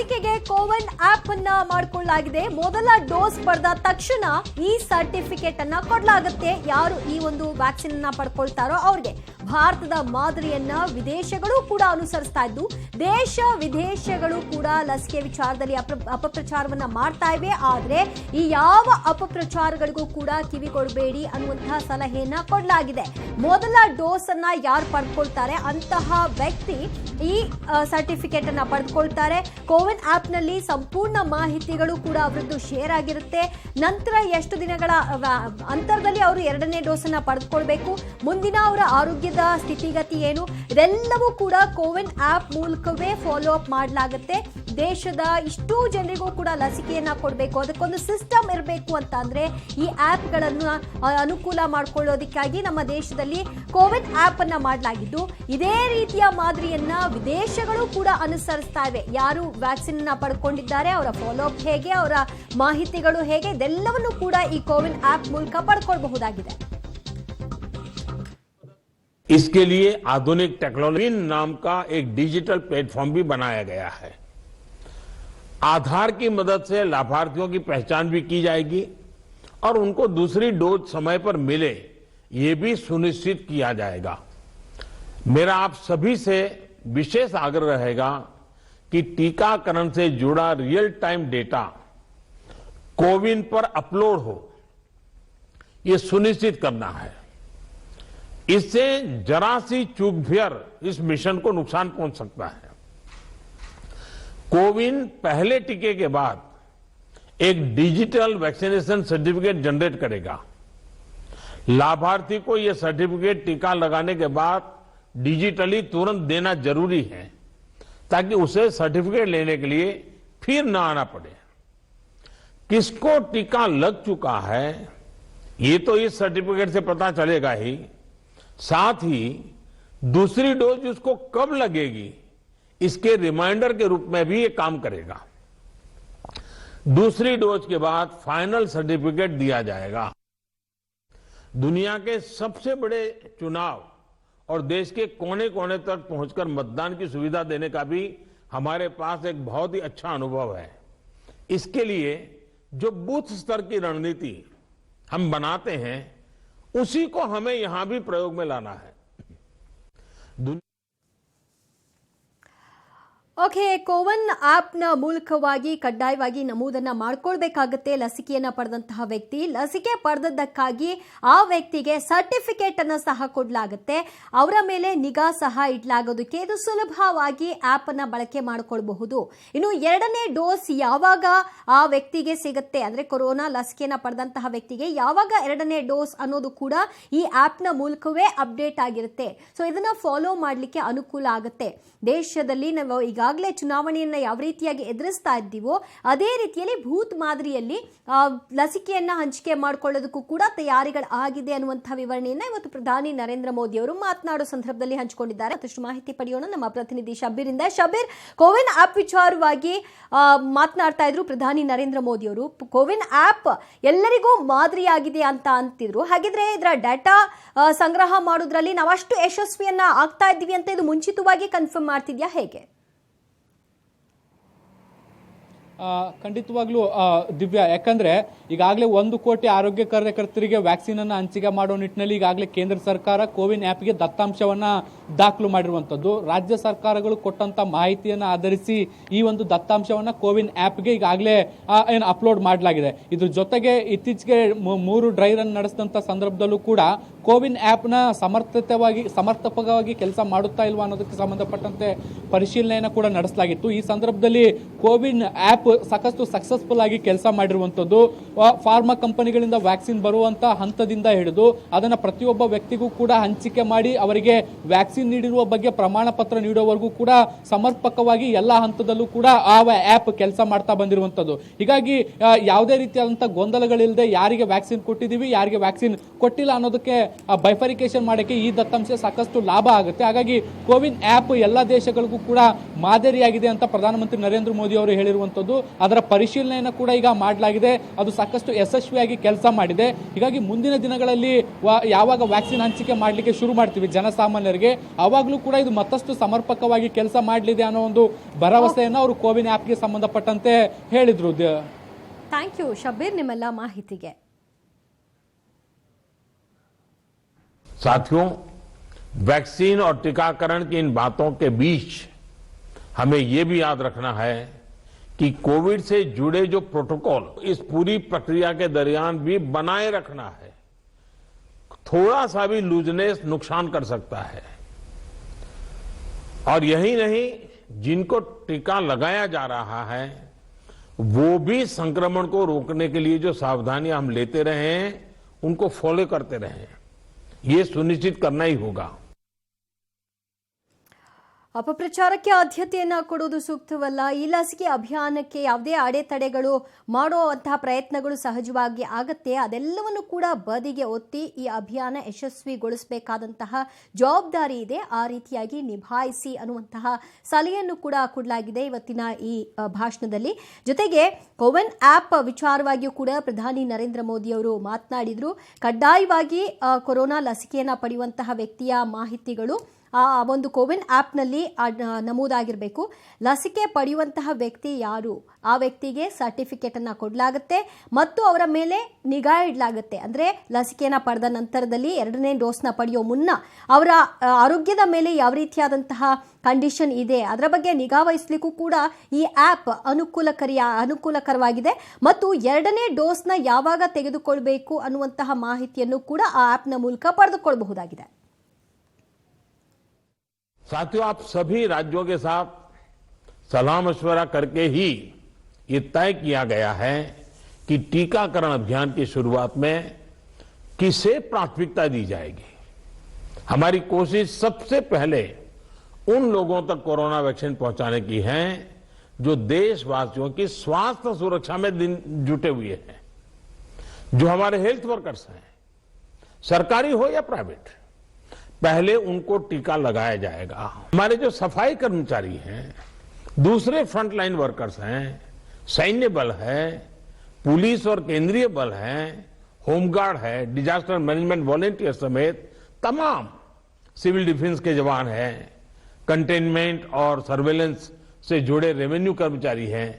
ಲಸಿಕೆಗೆ ಕೋವಿನ್ ಆಪ್ ಅನ್ನ ಮಾಡಿಕೊಳ್ಳಲಾಗಿದೆ. ಮೊದಲ ಡೋಸ್ ಪಡೆದ ತಕ್ಷಣ ಈ ಸರ್ಟಿಫಿಕೇಟ್ ಅನ್ನ ಕೊಡಲಾಗುತ್ತೆ. ಯಾರು ಈ ಒಂದು ವ್ಯಾಕ್ಸಿನ್ ಅನ್ನ ಪಡ್ಕೊಳ್ತಾರೋ ಅವ್ರಿಗೆ ಭಾರತದ ಮಾದರಿಯನ್ನ ವಿದೇಶಗಳು ಕೂಡ ಅನುಸರಿಸ್ತಾ ಇದ್ದು, ದೇಶ ವಿದೇಶಗಳು ಕೂಡ ಲಸಿಕೆ ವಿಚಾರದಲ್ಲಿ ಅಪಪ್ರಚಾರವನ್ನ ಮಾಡ್ತಾ ಇವೆ. ಆದ್ರೆ ಈ ಯಾವ ಅಪಪ್ರಚಾರಗಳಿಗೂ ಕೂಡ ಕಿವಿ ಕೊಡಬೇಡಿ ಅನ್ನುವಂತಹ ಸಲಹೆಯನ್ನ ಕೊಡಲಾಗಿದೆ. ಮೊದಲ ಡೋಸ್ ಅನ್ನ ಯಾರು ಪಡ್ಕೊಳ್ತಾರೆ ಅಂತಹ ವ್ಯಕ್ತಿ ಈ ಸರ್ಟಿಫಿಕೇಟ್ ಅನ್ನ ಪಡೆದುಕೊಳ್ತಾರೆ. ಕೋವಿನ್ ಆಪ್ ನಲ್ಲಿ ಸಂಪೂರ್ಣ ಮಾಹಿತಿಗಳು ಕೂಡ ಅವರದ್ದು ಶೇರ್ ಆಗಿರುತ್ತೆ. ನಂತರ ಎಷ್ಟು ದಿನಗಳ ಅಂತರದಲ್ಲಿ ಅವರು ಎರಡನೇ ಡೋಸ್ ಅನ್ನ ಪಡೆದುಕೊಳ್ಬೇಕು, ಮುಂದಿನ ಅವರ ಆರೋಗ್ಯದ ಸ್ಥಿತಿಗತಿ ಏನು, ಇದೆಲ್ಲವೂ ಕೂಡ ಕೋವಿನ್ ಆಪ್ ಮೂಲಕವೇ ಫಾಲೋ ಅಪ್ ಮಾಡಲಾಗುತ್ತೆ. ದೇಶದ ಇಷ್ಟೂ ಜನರಿಗೂ ಕೂಡ ಲಸಿಕೆಯನ್ನ ಕೊಡಬೇಕು, ಅದಕ್ಕೊಂದು ಸಿಸ್ಟಮ್ ಇರಬೇಕು ಅಂತ ಅಂದ್ರೆ ಈ ಆಪ್ ಗಳನ್ನು ಅನುಕೂಲ ಮಾಡಿಕೊಳ್ಳೋದಕ್ಕಾಗಿ ನಮ್ಮ ದೇಶದಲ್ಲಿ ಕೋವಿನ್ ಆಪ್ ಅನ್ನ ಮಾಡಲಾಗಿದ್ದು, ಇದೇ ರೀತಿಯ ಮಾದರಿಯನ್ನ ವಿದೇಶಗಳು ಕೂಡ ಅನುಸರಿಸ್ತಾ ಇವೆ. ಯಾರು ವ್ಯಾಕ್ಸಿನ್ ಅನ್ನ ಪಡ್ಕೊಂಡಿದ್ದಾರೆ ಅವರ ಫಾಲೋ ಅಪ್ ಹೇಗೆ, ಅವರ ಮಾಹಿತಿಗಳು ಹೇಗೆ, ಇದೆಲ್ಲವನ್ನು ಕೂಡ ಈ ಕೋವಿನ್ ಆಪ್ ಮೂಲಕ ಪಡ್ಕೊಳ್ಬಹುದಾಗಿದೆ. इसके लिए आधुनिक टेक्नोलॉजी नाम का एक डिजिटल प्लेटफॉर्म भी बनाया गया है. आधार की मदद से लाभार्थियों की पहचान भी की जाएगी और उनको दूसरी डोज समय पर मिले, ये भी सुनिश्चित किया जाएगा. मेरा आप सभी से विशेष आग्रह रहेगा कि टीकाकरण से जुड़ा रियल टाइम डेटा कोविन पर अपलोड हो, ये सुनिश्चित करना है. इससे जरा सी चूक भी इस मिशन को नुकसान पहुंच सकता है. कोविन पहले टीके के बाद एक डिजिटल वैक्सीनेशन सर्टिफिकेट जनरेट करेगा. लाभार्थी को यह सर्टिफिकेट टीका लगाने के बाद डिजिटली तुरंत देना जरूरी है, ताकि उसे सर्टिफिकेट लेने के लिए फिर न आना पड़े. किसको टीका लग चुका है ये तो इस सर्टिफिकेट से पता चलेगा ही, साथ ही दूसरी डोज उसको कब लगेगी इसके रिमाइंडर के रूप में भी ये काम करेगा. दूसरी डोज के बाद फाइनल सर्टिफिकेट दिया जाएगा. दुनिया के सबसे बड़े चुनाव और देश के कोने कोने तक पहुंचकर मतदान की सुविधा देने का भी हमारे पास एक बहुत ही अच्छा अनुभव है. इसके लिए जो बूथ स्तर की रणनीति हम बनाते हैं, उसी को हमें यहां भी प्रयोग में लाना है. ಓಕೆ, ಕೋವಿನ್ ಆಪ್ನ ಮೂಲಕವಾಗಿ ಕಡ್ಡಾಯವಾಗಿ ನಮೂದನ್ನ ಮಾಡ್ಕೊಳ್ಬೇಕಾಗತ್ತೆ. ಲಸಿಕೆಯನ್ನ ಪಡೆದಂತಹ ವ್ಯಕ್ತಿ ಲಸಿಕೆ ಪಡೆದದ್ದಕ್ಕಾಗಿ ಆ ವ್ಯಕ್ತಿಗೆ ಸರ್ಟಿಫಿಕೇಟ್ ಅನ್ನ ಸಹ ಕೊಡಲಾಗುತ್ತೆ. ಅವರ ಮೇಲೆ ನಿಗಾ ಸಹ ಇಡಲಾಗೋದಕ್ಕೆ ಇದು ಸುಲಭವಾಗಿ ಆಪ್ ಅನ್ನ ಬಳಕೆ ಮಾಡಿಕೊಳ್ಳಬಹುದು. ಇನ್ನು ಎರಡನೇ ಡೋಸ್ ಯಾವಾಗ ಆ ವ್ಯಕ್ತಿಗೆ ಸಿಗುತ್ತೆ ಅಂದ್ರೆ ಕೊರೋನಾ ಲಸಿಕೆಯನ್ನ ಪಡೆದಂತಹ ವ್ಯಕ್ತಿಗೆ ಯಾವಾಗ ಎರಡನೇ ಡೋಸ್ ಅನ್ನೋದು ಕೂಡ ಈ ಆಪ್ನ ಮೂಲಕವೇ ಅಪ್ಡೇಟ್ ಆಗಿರುತ್ತೆ. ಸೊ ಇದನ್ನ ಫಾಲೋ ಮಾಡಲಿಕ್ಕೆ ಅನುಕೂಲ ಆಗುತ್ತೆ. ದೇಶದಲ್ಲಿ ನಾವು ಈಗಾಗಲೇ ಚುನಾವಣೆಯನ್ನ ಯಾವ ರೀತಿಯಾಗಿ ಎದುರಿಸ್ತಾ ಇದ್ದೀವೋ ಅದೇ ರೀತಿಯಲ್ಲಿ ಭೂತ್ ಮಾದರಿಯಲ್ಲಿ ಲಸಿಕೆಯನ್ನ ಹಂಚಿಕೆ ಮಾಡಿಕೊಳ್ಳೋದಕ್ಕೂ ಕೂಡ ತಯಾರಿಗಳು ಆಗಿದೆ ಅನ್ನುವಂತಹ ವಿವರಣೆಯನ್ನ ಇವತ್ತು ಪ್ರಧಾನಿ ನರೇಂದ್ರ ಮೋದಿ ಅವರು ಮಾತನಾಡೋ ಸಂದರ್ಭದಲ್ಲಿ ಹಂಚಿಕೊಂಡಿದ್ದಾರೆ. ಮತ್ತಷ್ಟು ಮಾಹಿತಿ ಪಡೆಯೋಣ ನಮ್ಮ ಪ್ರತಿನಿಧಿ ಶಬೀರ್ ಇಂದ. ಶಬೀರ್, ಕೋವಿನ್ ಆಪ್ ವಿಚಾರವಾಗಿ ಮಾತನಾಡ್ತಾ ಇದ್ರು ಪ್ರಧಾನಿ ನರೇಂದ್ರ ಮೋದಿ ಅವರು. ಕೋವಿನ್ ಆಪ್ ಎಲ್ಲರಿಗೂ ಮಾದರಿಯಾಗಿದೆ ಅಂತ ಅಂತಿದ್ರು. ಹಾಗಿದ್ರೆ ಇದರ ಡಾಟಾ ಸಂಗ್ರಹ ಮಾಡೋದ್ರಲ್ಲಿ ನಾವಷ್ಟು ಯಶಸ್ವಿಯನ್ನ ಆಗ್ತಾ ಇದ್ದೀವಿ ಅಂತ ಇದು ಮುಂಚಿತವಾಗಿ ಕನ್ಫರ್ಮ್ ಮಾಡ್ತಿದ್ಯಾ ಹೇಗೆ? ಖಂಡಿತವಾಗ್ಲೂ ದಿವ್ಯಾ, ಯಾಕಂದ್ರೆ ಈಗಾಗಲೇ 1 ಕೋಟಿ ಆರೋಗ್ಯ ಕಾರ್ಯಕರ್ತರಿಗೆ ವ್ಯಾಕ್ಸಿನ್ ಅನ್ನು ಹಂಚಿಕೆ ಮಾಡೋ ನಿಟ್ಟಿನಲ್ಲಿ ಈಗಾಗಲೇ ಕೇಂದ್ರ ಸರ್ಕಾರ ಕೋವಿನ್ ಆಪ್ಗೆ ದತ್ತಾಂಶವನ್ನ ದಾಖಲು ಮಾಡಿರುವಂತದ್ದು. ರಾಜ್ಯ ಸರ್ಕಾರಗಳು ಕೊಟ್ಟಂತ ಮಾಹಿತಿಯನ್ನ ಆಧರಿಸಿ ಈ ಒಂದು ದತ್ತಾಂಶವನ್ನ ಕೋವಿನ್ ಆಪ್ಗೆ ಈಗಾಗಲೇ ಅಪ್ಲೋಡ್ ಮಾಡಲಾಗಿದೆ. ಇದ್ರ ಜೊತೆಗೆ ಇತ್ತೀಚೆಗೆ 3 ಡ್ರೈ ರನ್ ನಡೆಸಿದಂತ ಸಂದರ್ಭದಲ್ಲೂ ಕೂಡ ಕೋವಿನ್ ಆಪ್ ನ ಸಮರ್ಪಕವಾಗಿ ಕೆಲಸ ಮಾಡುತ್ತಾ ಇಲ್ವಾ ಅನ್ನೋದಕ್ಕೆ ಸಂಬಂಧಪಟ್ಟಂತೆ ಪರಿಶೀಲನೆಯನ್ನ ಕೂಡ ನಡೆಸಲಾಗಿತ್ತು. ಈ ಸಂದರ್ಭದಲ್ಲಿ ಕೋವಿನ್ ಆಪ್ ಸಾಕಷ್ಟು ಸಕ್ಸಸ್ಫುಲ್ ಆಗಿ ಕೆಲಸ ಮಾಡಿರುವಂತದ್ದು. ಫಾರ್ಮಾ ಕಂಪನಿಗಳಿಂದ ವ್ಯಾಕ್ಸಿನ್ ಬರುವಂತ ಹಂತದಿಂದ ಹಿಡಿದು ಅದನ್ನ ಪ್ರತಿಯೊಬ್ಬ ವ್ಯಕ್ತಿಗೂ ಕೂಡ ಹಂಚಿಕೆ ಮಾಡಿ ಅವರಿಗೆ ವ್ಯಾಕ್ಸಿನ್ ನೀಡಿರುವ ಬಗ್ಗೆ ಪ್ರಮಾಣ ಪತ್ರ ನೀಡುವವರೆಗೂ ಕೂಡ ಸಮರ್ಪಕವಾಗಿ ಎಲ್ಲಾ ಹಂತದಲ್ಲೂ ಕೂಡ ಆ ಆಪ್ ಕೆಲಸ ಮಾಡ್ತಾ ಬಂದಿರುವಂತದ್ದು. ಹೀಗಾಗಿ ಯಾವುದೇ ರೀತಿಯಾದಂತಹ ಗೊಂದಲಗಳಿಲ್ಲದೆ ಯಾರಿಗೆ ವ್ಯಾಕ್ಸಿನ್ ಕೊಟ್ಟಿದ್ದೀವಿ, ಯಾರಿಗೆ ವ್ಯಾಕ್ಸಿನ್ ಕೊಟ್ಟಿಲ್ಲ ಅನ್ನೋದಕ್ಕೆ ಬೈಫರಿಕೇಶನ್ ಮಾಡಕ್ಕೆ ಈ ದತ್ತಾಂಶ ಸಾಕಷ್ಟು ಲಾಭ ಆಗುತ್ತೆ. ಹಾಗಾಗಿ ಕೋವಿನ್ ಆಪ್ ಎಲ್ಲಾ ದೇಶಗಳಿಗೂ ಕೂಡ ಮಾದರಿಯಾಗಿದೆ ಅಂತ ಪ್ರಧಾನಮಂತ್ರಿ ನರೇಂದ್ರ ಮೋದಿ ಅವರು ಹೇಳಿರುವಂತದ್ದು. ಅದರ ಪರಿಶೀಲನೆಯನ್ನು ಕೂಡ ಈಗ ಮಾಡಲಾಗಿದೆ. ಅದು ಸಾಕಷ್ಟು ಯಶಸ್ವಿಯಾಗಿ ಕೆಲಸ ಮಾಡಿದೆ. ಹೀಗಾಗಿ ಮುಂದಿನ ದಿನಗಳಲ್ಲಿ ಯಾವಾಗ ವ್ಯಾಕ್ಸಿನ್ ಹಂಚಿಕೆ ಮಾಡಲಿಕ್ಕೆ ಶುರು ಮಾಡ್ತೀವಿ ಜನಸಾಮಾನ್ಯರಿಗೆ, ಅವಾಗಲೂ ಕೂಡ ಇದು ಮತ್ತಷ್ಟು ಸಮರ್ಪಕವಾಗಿ ಕೆಲಸ ಮಾಡಲಿದೆ ಅನ್ನೋ ಒಂದು ಭರವಸೆಯನ್ನು ಅವರು ಕೋವಿನ್ ಆ್ಯಪ್ಗೆ ಸಂಬಂಧಪಟ್ಟಂತೆ ಹೇಳಿದ್ರು. ಥ್ಯಾಂಕ್ ಯು ಶಬೀರ್ ನಿಮ್ಮೆಲ್ಲ ಮಾಹಿತಿಗೆ. साथियों, वैक्सीन और टीकाकरण की इन बातों के बीच हमें ये भी याद रखना है कि कोविड से जुड़े जो प्रोटोकॉल इस पूरी प्रक्रिया के दरमियान भी बनाए रखना है. थोड़ा सा भी लूजनेस नुकसान कर सकता है. और यही नहीं, जिनको टीका लगाया जा रहा है वो भी संक्रमण को रोकने के लिए जो सावधानियां हम लेते रहे हैं उनको फॉलो करते रहे. ये सुनिश्चित करना ही होगा. ಅಪಪ್ರಚಾರಕ್ಕೆ ಆದ್ಯತೆಯನ್ನ ಕೊಡುವುದು ಸೂಕ್ತವಲ್ಲ. ಈ ಲಸಿಕೆ ಅಭಿಯಾನಕ್ಕೆ ಯಾವುದೇ ಅಡೆತಡೆಗಳು ಮಾಡುವಂತಹ ಪ್ರಯತ್ನಗಳು ಸಹಜವಾಗಿ ಆಗತ್ತೆ. ಅದೆಲ್ಲವನ್ನು ಕೂಡ ಬದಿಗೆ ಒತ್ತಿ ಈ ಅಭಿಯಾನ ಯಶಸ್ವಿಗೊಳಿಸಬೇಕಾದಂತಹ ಜವಾಬ್ದಾರಿ ಇದೆ. ಆ ರೀತಿಯಾಗಿ ನಿಭಾಯಿಸಿ ಅನ್ನುವಂತಹ ಸಲಹೆಯನ್ನು ಕೂಡ ಕೊಡಲಾಗಿದೆ ಇವತ್ತಿನ ಈ ಭಾಷಣದಲ್ಲಿ. ಜೊತೆಗೆ ಕೋವಿನ್ ಆಪ್ ವಿಚಾರವಾಗಿಯೂ ಕೂಡ ಪ್ರಧಾನಿ ನರೇಂದ್ರ ಮೋದಿ ಅವರು ಮಾತನಾಡಿದ್ರು. ಕಡ್ಡಾಯವಾಗಿ ಕೊರೋನಾ ಲಸಿಕೆಯನ್ನ ಪಡೆಯುವಂತಹ ವ್ಯಕ್ತಿಯ ಮಾಹಿತಿಗಳು ಆ ಒಂದು ಕೋವಿನ್ ಆ್ಯಪ್ನಲ್ಲಿ ನಮೂದಾಗಿರಬೇಕು. ಲಸಿಕೆ ಪಡೆಯುವಂತಹ ವ್ಯಕ್ತಿ ಯಾರು, ಆ ವ್ಯಕ್ತಿಗೆ ಸರ್ಟಿಫಿಕೇಟ್ ಅನ್ನ ಕೊಡಲಾಗುತ್ತೆ ಮತ್ತು ಅವರ ಮೇಲೆ ನಿಗಾ ಇಡಲಾಗುತ್ತೆ. ಅಂದರೆ ಲಸಿಕೆಯನ್ನು ಪಡೆದ ನಂತರದಲ್ಲಿ 2ನೇ ಡೋಸ್ನ ಪಡೆಯೋ ಮುನ್ನ ಅವರ ಆರೋಗ್ಯದ ಮೇಲೆ ಯಾವ ರೀತಿಯಾದಂತಹ ಕಂಡೀಷನ್ ಇದೆ ಅದರ ಬಗ್ಗೆ ನಿಗಾ ವಹಿಸಲಿಕ್ಕೂ ಕೂಡ ಈ ಆ್ಯಪ್ ಅನುಕೂಲಕರವಾಗಿದೆ. ಮತ್ತು 2ನೇ ಡೋಸ್ನ ಯಾವಾಗ ತೆಗೆದುಕೊಳ್ಬೇಕು ಅನ್ನುವಂತಹ ಮಾಹಿತಿಯನ್ನು ಕೂಡ ಆ ಆ್ಯಪ್ನ ಮೂಲಕ ಪಡೆದುಕೊಳ್ಳಬಹುದಾಗಿದೆ. साथियों, आप सभी राज्यों के साथ सलाह मशवरा करके ही ये तय किया गया है कि टीकाकरण अभियान की शुरुआत में किसे प्राथमिकता दी जाएगी. हमारी कोशिश सबसे पहले उन लोगों तक कोरोना वैक्सीन पहुंचाने की है जो देशवासियों की स्वास्थ्य सुरक्षा में जुटे हुए हैं, जो हमारे हेल्थ वर्कर्स हैं, सरकारी हो या प्राइवेट. पहले उनको टीका लगाया जाएगा. हमारे जो सफाई कर्मचारी हैं, दूसरे फ्रंटलाइन वर्कर्स हैं, सैन्य बल है, पुलिस और केंद्रीय बल है, होमगार्ड है, डिजास्टर मैनेजमेंट वॉलंटियर समेत तमाम सिविल डिफेंस के जवान हैं, कंटेनमेंट और सर्वेलेंस से जुड़े रेवेन्यू कर्मचारी हैं,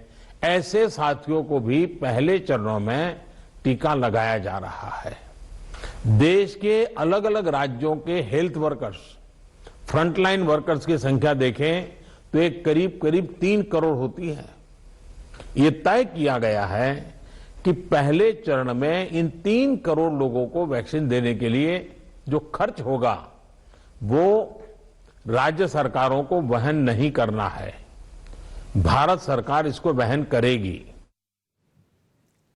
ऐसे साथियों को भी पहले चरणों में टीका लगाया जा रहा है. देश के अलग अलग राज्यों के हेल्थ वर्कर्स, फ्रंटलाइन वर्कर्स की संख्या देखें तो एक करीब 3 करोड़ होती है. ये तय किया गया है कि पहले चरण में इन 3 करोड़ लोगों को वैक्सीन देने के लिए जो खर्च होगा वो राज्य सरकारों को वहन नहीं करना है. भारत सरकार इसको वहन करेगी.